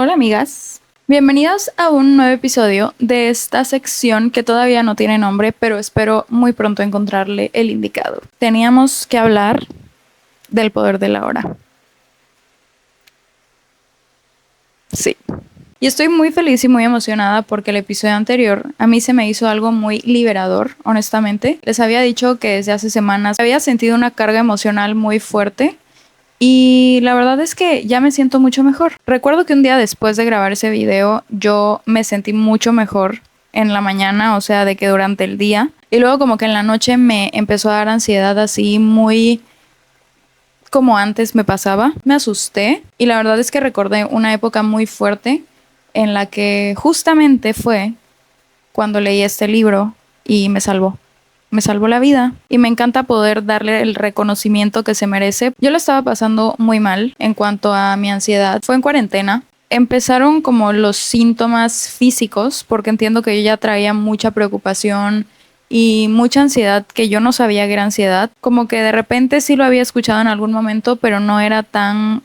Hola amigas, bienvenidos a un nuevo episodio de esta sección que todavía no tiene nombre, pero espero muy pronto encontrarle el indicado. Teníamos que hablar del poder de la hora. Sí. Y estoy muy feliz y muy emocionada porque el episodio anterior a mí se me hizo algo muy liberador, honestamente. Les había dicho que desde hace semanas había sentido una carga emocional muy fuerte. Y la verdad es que ya me siento mucho mejor. Recuerdo que un día después de grabar ese video, yo me sentí mucho mejor en la mañana, o sea, de que durante el día. Y luego como que en la noche me empezó a dar ansiedad así muy como antes me pasaba. Me asusté y la verdad es que recordé una época muy fuerte en la que justamente fue cuando leí este libro y me salvó. Me salvó la vida y me encanta poder darle el reconocimiento que se merece. Yo lo estaba pasando muy mal en cuanto a mi ansiedad. Fue en cuarentena. Empezaron como los síntomas físicos, porque entiendo que yo ya traía mucha preocupación y mucha ansiedad que yo no sabía que era ansiedad. Como que de repente sí lo había escuchado en algún momento, pero no era tan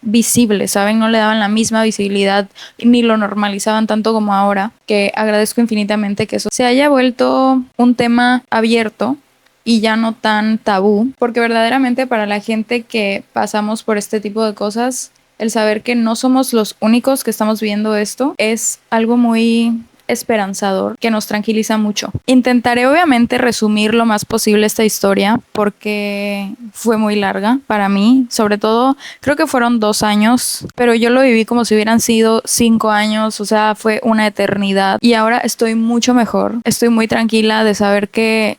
visible, ¿saben? No le daban la misma visibilidad ni lo normalizaban tanto como ahora, que agradezco infinitamente que eso se haya vuelto un tema abierto y ya no tan tabú, porque verdaderamente para la gente que pasamos por este tipo de cosas, el saber que no somos los únicos que estamos viendo esto es algo muy esperanzador, que nos tranquiliza mucho. Intentaré obviamente resumir lo más posible esta historia porque fue muy larga para mí, sobre todo creo que fueron 2 años, pero yo lo viví como si hubieran sido 5 años, o sea, fue una eternidad y ahora estoy mucho mejor, estoy muy tranquila de saber que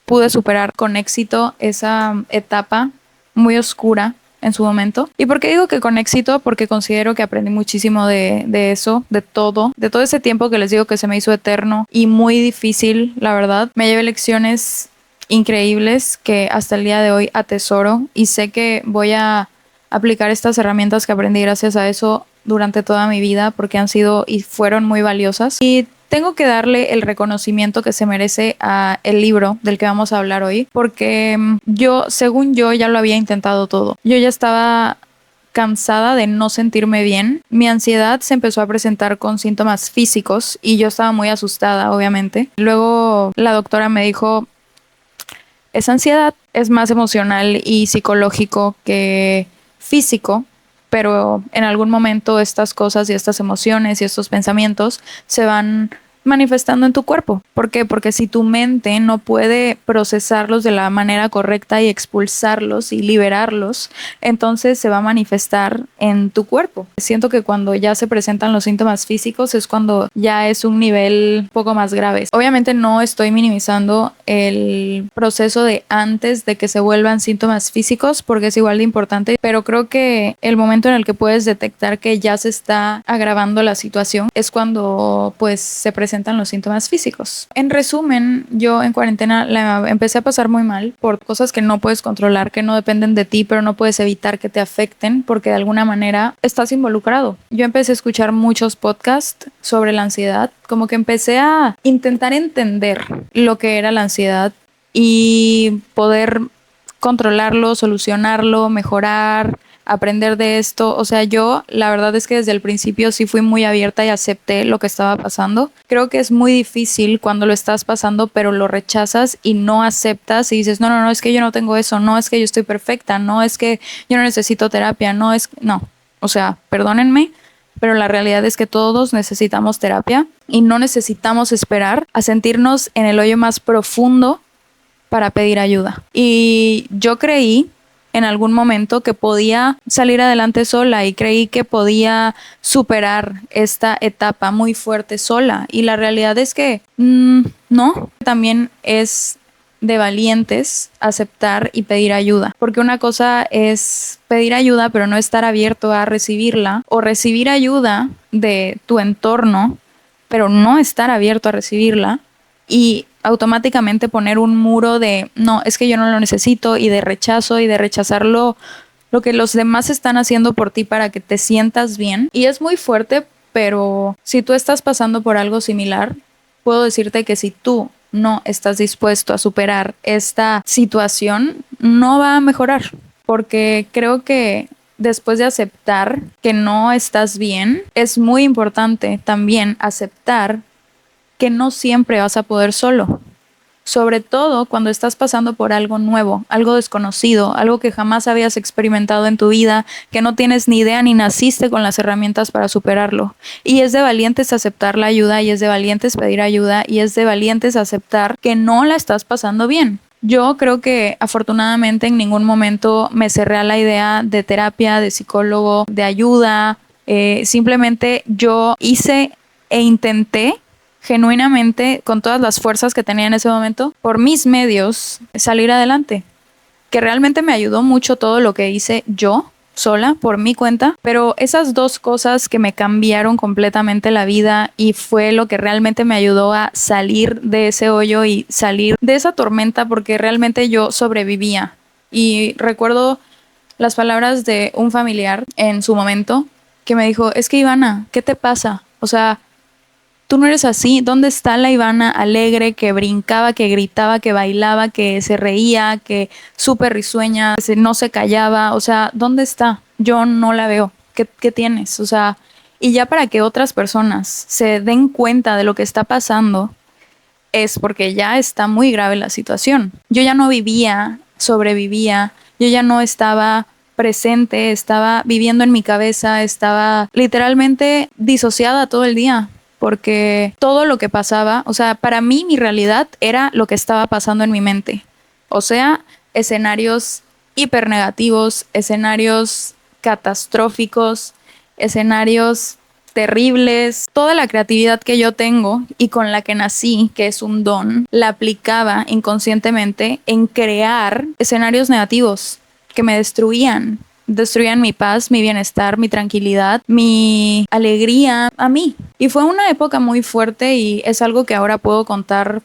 pude superar con éxito esa etapa muy oscura en su momento. ¿Y por qué digo que con éxito? Porque considero que aprendí muchísimo de eso, de todo ese tiempo que les digo que se me hizo eterno y muy difícil, la verdad. Me llevé lecciones increíbles que hasta el día de hoy atesoro y sé que voy a aplicar estas herramientas que aprendí gracias a eso durante toda mi vida porque han sido y fueron muy valiosas. Y tengo que darle el reconocimiento que se merece a el libro del que vamos a hablar hoy, porque yo, según yo, ya lo había intentado todo. Yo ya estaba cansada de no sentirme bien. Mi ansiedad se empezó a presentar con síntomas físicos y yo estaba muy asustada, obviamente. Luego la doctora me dijo, esa ansiedad es más emocional y psicológico que físico, pero en algún momento estas cosas y estas emociones y estos pensamientos se van manifestando en tu cuerpo. ¿Por qué? Porque si tu mente no puede procesarlos de la manera correcta y expulsarlos y liberarlos, entonces se va a manifestar en tu cuerpo. Siento que cuando ya se presentan los síntomas físicos es cuando ya es un nivel un poco más grave. Obviamente no estoy minimizando el proceso de antes de que se vuelvan síntomas físicos porque es igual de importante, pero creo que el momento en el que puedes detectar que ya se está agravando la situación es cuando pues se presentan los síntomas físicos. En resumen, yo en cuarentena la empecé a pasar muy mal por cosas que no puedes controlar, que no dependen de ti, pero no puedes evitar que te afecten porque de alguna manera estás involucrado. Yo empecé a escuchar muchos podcasts sobre la ansiedad, como que empecé a intentar entender lo que era la ansiedad y poder controlarlo, solucionarlo, mejorar, aprender de esto. O sea, yo la verdad es que desde el principio sí fui muy abierta y acepté lo que estaba pasando. Creo que es muy difícil cuando lo estás pasando, pero lo rechazas y no aceptas y dices, no, no, no, es que yo no tengo eso, no es que yo estoy perfecta, no es que yo no necesito terapia, no es, no. O sea, perdónenme, pero la realidad es que todos necesitamos terapia y no necesitamos esperar a sentirnos en el hoyo más profundo para pedir ayuda. Y yo creí en algún momento que podía salir adelante sola y creí que podía superar esta etapa muy fuerte sola. Y la realidad es que no, también es de valientes aceptar y pedir ayuda, porque una cosa es pedir ayuda pero no estar abierto a recibirla, o recibir ayuda de tu entorno pero no estar abierto a recibirla y automáticamente poner un muro de no, es que yo no lo necesito, y de rechazo y de rechazarlo lo que los demás están haciendo por ti para que te sientas bien. Y es muy fuerte, pero si tú estás pasando por algo similar, puedo decirte que si tú no estás dispuesto a superar esta situación, no va a mejorar, porque creo que después de aceptar que no estás bien, es muy importante también aceptar que no siempre vas a poder solo. Sobre todo cuando estás pasando por algo nuevo, algo desconocido, algo que jamás habías experimentado en tu vida, que no tienes ni idea ni naciste con las herramientas para superarlo. Y es de valientes aceptar la ayuda, y es de valientes pedir ayuda, y es de valientes aceptar que no la estás pasando bien. Yo creo que afortunadamente en ningún momento me cerré a la idea de terapia, de psicólogo, de ayuda. Simplemente yo hice e intenté genuinamente, con todas las fuerzas que tenía en ese momento, por mis medios, salir adelante. Que realmente me ayudó mucho todo lo que hice yo, sola, por mi cuenta. Pero esas dos cosas que me cambiaron completamente la vida y fue lo que realmente me ayudó a salir de ese hoyo y salir de esa tormenta, porque realmente yo sobrevivía. Y recuerdo las palabras de un familiar en su momento que me dijo, es que Ivana, ¿qué te pasa? O sea, tú no eres así. ¿Dónde está la Ivana alegre que brincaba, que gritaba, que bailaba, que se reía, que súper risueña, no se callaba? O sea, ¿dónde está? Yo no la veo. ¿Qué tienes? O sea, y ya para que otras personas se den cuenta de lo que está pasando, es porque ya está muy grave la situación. Yo ya no vivía, sobrevivía, yo ya no estaba presente, estaba viviendo en mi cabeza, estaba literalmente disociada todo el día, porque todo lo que pasaba, o sea, para mí mi realidad era lo que estaba pasando en mi mente. O sea, escenarios hiper negativos, escenarios catastróficos, escenarios terribles. Toda la creatividad que yo tengo y con la que nací, que es un don, la aplicaba inconscientemente en crear escenarios negativos que me destruían mi paz, mi bienestar, mi tranquilidad, mi alegría a mí. Y fue una época muy fuerte y es algo que ahora puedo contar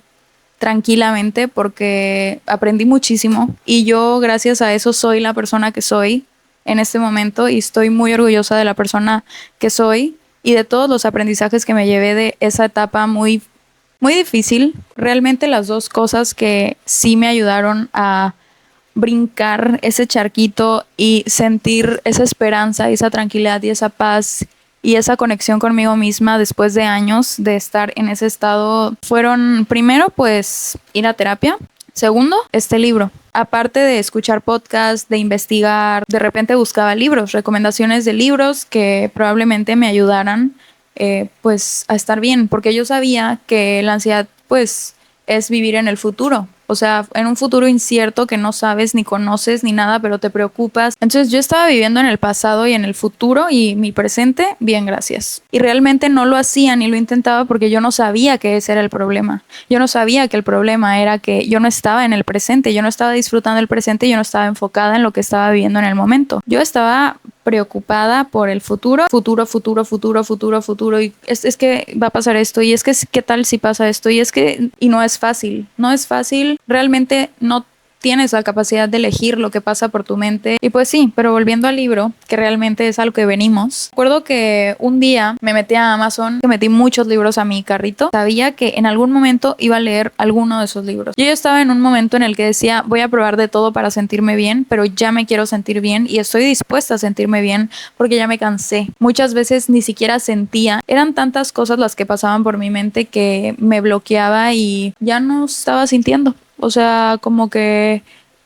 tranquilamente porque aprendí muchísimo y yo gracias a eso soy la persona que soy en este momento y estoy muy orgullosa de la persona que soy y de todos los aprendizajes que me llevé de esa etapa muy, muy difícil. Realmente las dos cosas que sí me ayudaron a brincar ese charquito y sentir esa esperanza y esa tranquilidad y esa paz y esa conexión conmigo misma después de años de estar en ese estado fueron, primero, pues ir a terapia. Segundo, este libro. Aparte de escuchar podcasts, de investigar, de repente buscaba libros, recomendaciones de libros que probablemente me ayudaran pues a estar bien, porque yo sabía que la ansiedad pues es vivir en el futuro. O sea, en un futuro incierto que no sabes ni conoces ni nada, pero te preocupas. Entonces yo estaba viviendo en el pasado y en el futuro y mi presente, bien, gracias. Y realmente no lo hacía ni lo intentaba porque yo no sabía que ese era el problema. Yo no sabía que el problema era que yo no estaba en el presente, yo no estaba disfrutando el presente, yo no estaba enfocada en lo que estaba viviendo en el momento. Yo estaba preocupada por el futuro, futuro, y es que va a pasar esto, y es que qué tal si pasa esto, y no es fácil, realmente no tienes la capacidad de elegir lo que pasa por tu mente. Y pues sí, pero volviendo al libro, que realmente es a lo que venimos. Recuerdo que un día me metí a Amazon, que metí muchos libros a mi carrito. Sabía que en algún momento iba a leer alguno de esos libros. Yo ya estaba en un momento en el que decía, voy a probar de todo para sentirme bien, pero ya me quiero sentir bien y estoy dispuesta a sentirme bien porque ya me cansé. Muchas veces ni siquiera sentía. Eran tantas cosas las que pasaban por mi mente que me bloqueaba y ya no estaba sintiendo. O sea, como que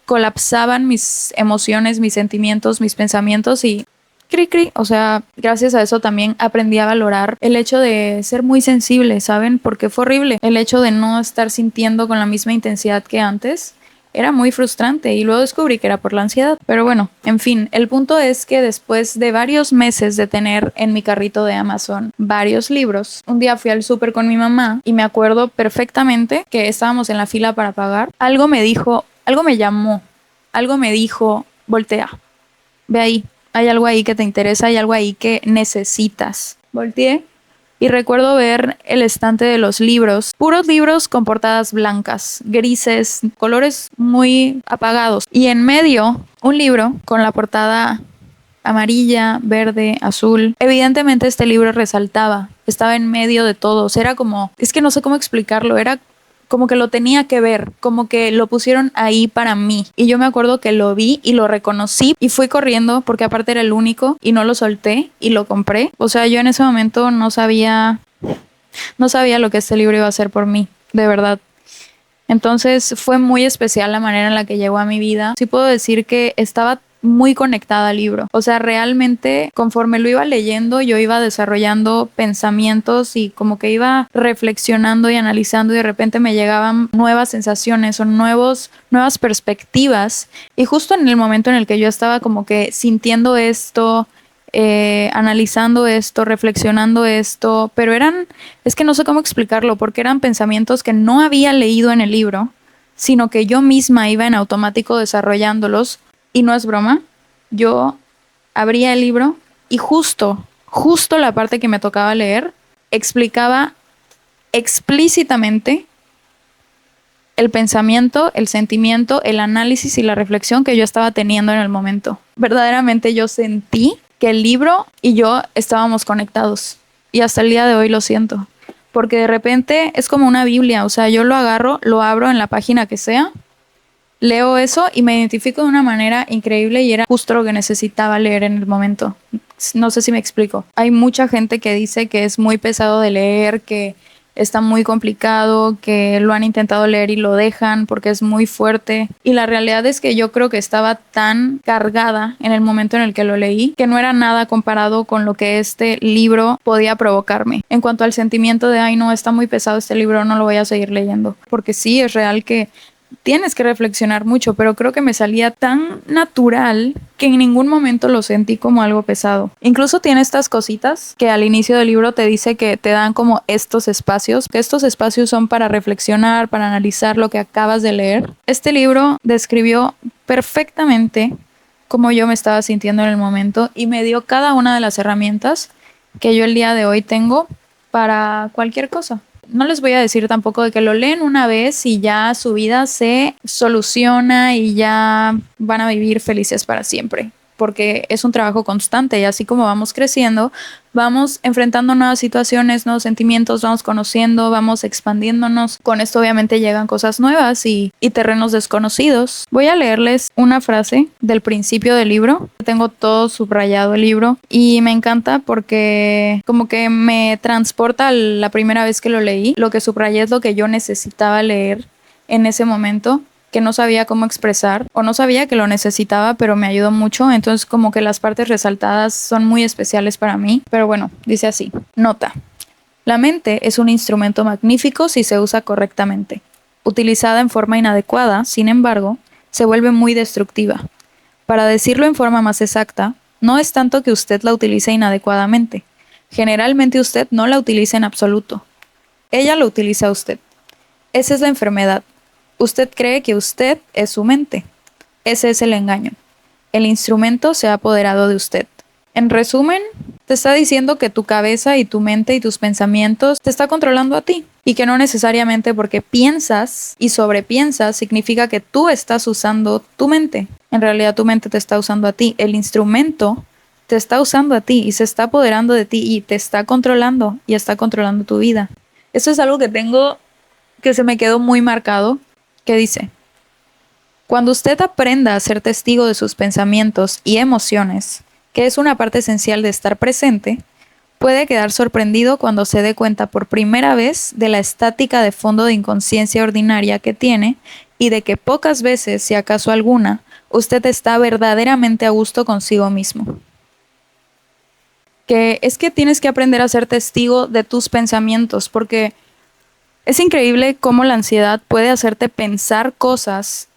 colapsaban mis emociones, mis sentimientos, mis pensamientos y cri cri. O sea, gracias a eso también aprendí a valorar el hecho de ser muy sensible, ¿saben? Porque fue horrible. El hecho de no estar sintiendo con la misma intensidad que antes era muy frustrante y luego descubrí que era por la ansiedad. Pero bueno, en fin, el punto es que después de varios meses de tener en mi carrito de Amazon varios libros, un día fui al súper con mi mamá y me acuerdo perfectamente que estábamos en la fila para pagar. Algo me dijo, algo me llamó, algo me dijo, voltea, ve ahí, hay algo ahí que te interesa, hay algo ahí que necesitas. Volteé y recuerdo ver el estante de los libros, puros libros con portadas blancas, grises, colores muy apagados. Y en medio, un libro con la portada amarilla, verde, azul. Evidentemente este libro resaltaba, estaba en medio de todos. Era como, es que no sé cómo explicarlo, era como que lo tenía que ver, como que lo pusieron ahí para mí. Y yo me acuerdo que lo vi y lo reconocí y fui corriendo porque aparte era el único y no lo solté y lo compré. O sea, yo en ese momento no sabía lo que este libro iba a hacer por mí, de verdad. Entonces fue muy especial la manera en la que llegó a mi vida. Sí puedo decir que estaba muy conectada al libro. O sea, realmente conforme lo iba leyendo, yo iba desarrollando pensamientos y como que iba reflexionando y analizando y de repente me llegaban nuevas sensaciones o nuevas perspectivas. Y justo en el momento en el que yo estaba como que sintiendo esto, analizando esto, reflexionando esto, pero es que no sé cómo explicarlo, porque eran pensamientos que no había leído en el libro, sino que yo misma iba en automático desarrollándolos, y no es broma, yo abría el libro y justo la parte que me tocaba leer, explicaba explícitamente el pensamiento, el sentimiento, el análisis y la reflexión que yo estaba teniendo en el momento. Verdaderamente yo sentí que el libro y yo estábamos conectados. Y hasta el día de hoy lo siento. Porque de repente es como una Biblia. O sea, yo lo agarro, lo abro en la página que sea, leo eso y me identifico de una manera increíble y era justo lo que necesitaba leer en el momento. No sé si me explico. Hay mucha gente que dice que es muy pesado de leer, que está muy complicado, que lo han intentado leer y lo dejan porque es muy fuerte. Y la realidad es que yo creo que estaba tan cargada en el momento en el que lo leí que no era nada comparado con lo que este libro podía provocarme. En cuanto al sentimiento de, ay no, está muy pesado este libro, no lo voy a seguir leyendo. Porque sí, es real que tienes que reflexionar mucho, pero creo que me salía tan natural que en ningún momento lo sentí como algo pesado. Incluso tiene estas cositas que al inicio del libro te dice que te dan como estos espacios, que estos espacios son para reflexionar, para analizar lo que acabas de leer. Este libro describió perfectamente cómo yo me estaba sintiendo en el momento y me dio cada una de las herramientas que yo el día de hoy tengo para cualquier cosa. No les voy a decir tampoco de que lo leen una vez y ya su vida se soluciona y ya van a vivir felices para siempre, porque es un trabajo constante y así como vamos creciendo, vamos enfrentando nuevas situaciones, nuevos sentimientos, vamos conociendo, vamos expandiéndonos. Con esto obviamente llegan cosas nuevas y terrenos desconocidos. Voy a leerles una frase del principio del libro. Tengo todo subrayado el libro y me encanta porque como que me transporta a la primera vez que lo leí. Lo que subrayé es lo que yo necesitaba leer en ese momento, que no sabía cómo expresar o no sabía que lo necesitaba, pero me ayudó mucho. Entonces como que las partes resaltadas son muy especiales para mí. Pero bueno, dice así. Nota. La mente es un instrumento magnífico si se usa correctamente. Utilizada en forma inadecuada, sin embargo, se vuelve muy destructiva. Para decirlo en forma más exacta, no es tanto que usted la utilice inadecuadamente. Generalmente usted no la utiliza en absoluto. Ella lo utiliza a usted. Esa es la enfermedad. Usted cree que usted es su mente. Ese es el engaño. El instrumento se ha apoderado de usted. En resumen, te está diciendo que tu cabeza y tu mente y tus pensamientos te está controlando a ti. Y que no necesariamente porque piensas y sobrepiensas significa que tú estás usando tu mente. En realidad tu mente te está usando a ti. El instrumento te está usando a ti y se está apoderando de ti y te está controlando y está controlando tu vida. Eso es algo que se me quedó muy marcado, que dice: cuando usted aprenda a ser testigo de sus pensamientos y emociones, que es una parte esencial de estar presente, puede quedar sorprendido cuando se dé cuenta por primera vez de la estática de fondo de inconsciencia ordinaria que tiene y de que pocas veces, si acaso alguna, usted está verdaderamente a gusto consigo mismo. Que es que tienes que aprender a ser testigo de tus pensamientos, porque es increíble cómo la ansiedad puede hacerte pensar cosas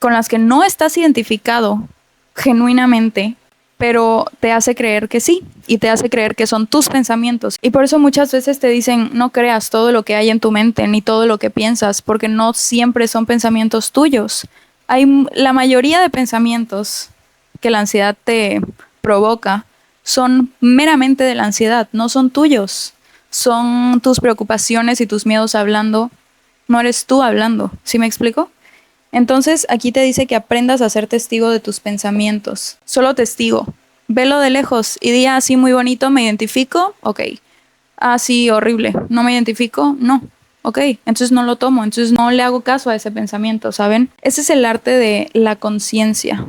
con las que no estás identificado genuinamente, pero te hace creer que sí, y te hace creer que son tus pensamientos. Y por eso muchas veces te dicen, no creas todo lo que hay en tu mente, ni todo lo que piensas, porque no siempre son pensamientos tuyos. La mayoría de pensamientos que la ansiedad te provoca son meramente de la ansiedad, no son tuyos. Son tus preocupaciones y tus miedos hablando, no eres tú hablando. ¿Sí me explico? Entonces aquí te dice que aprendas a ser testigo de tus pensamientos. Solo testigo. Velo de lejos y di así muy bonito, me identifico, ok. Ah, sí, horrible, no me identifico, no. ok, entonces no lo tomo, entonces no le hago caso a ese pensamiento, ¿saben? Ese es el arte de la conciencia.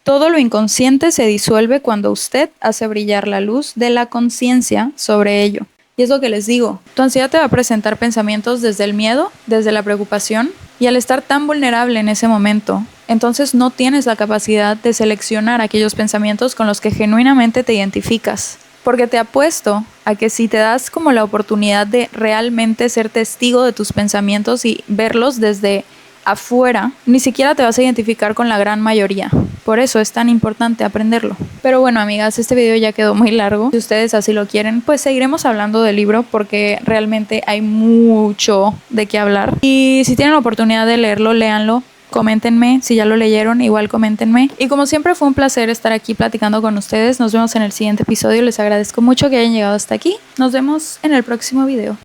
Todo lo inconsciente se disuelve cuando usted hace brillar la luz de la conciencia sobre ello. Y es lo que les digo, tu ansiedad te va a presentar pensamientos desde el miedo, desde la preocupación, y al estar tan vulnerable en ese momento, entonces no tienes la capacidad de seleccionar aquellos pensamientos con los que genuinamente te identificas. Porque te apuesto a que si te das como la oportunidad de realmente ser testigo de tus pensamientos y verlos desde afuera, ni siquiera te vas a identificar con la gran mayoría. Por eso es tan importante aprenderlo. Pero bueno, amigas, este video ya quedó muy largo. Si ustedes así lo quieren, pues seguiremos hablando del libro porque realmente hay mucho de qué hablar. Y si tienen la oportunidad de leerlo, léanlo. Coméntenme, si ya lo leyeron, igual coméntenme. Y como siempre fue un placer estar aquí platicando con ustedes. Nos vemos en el siguiente episodio. Les agradezco mucho que hayan llegado hasta aquí. Nos vemos en el próximo video.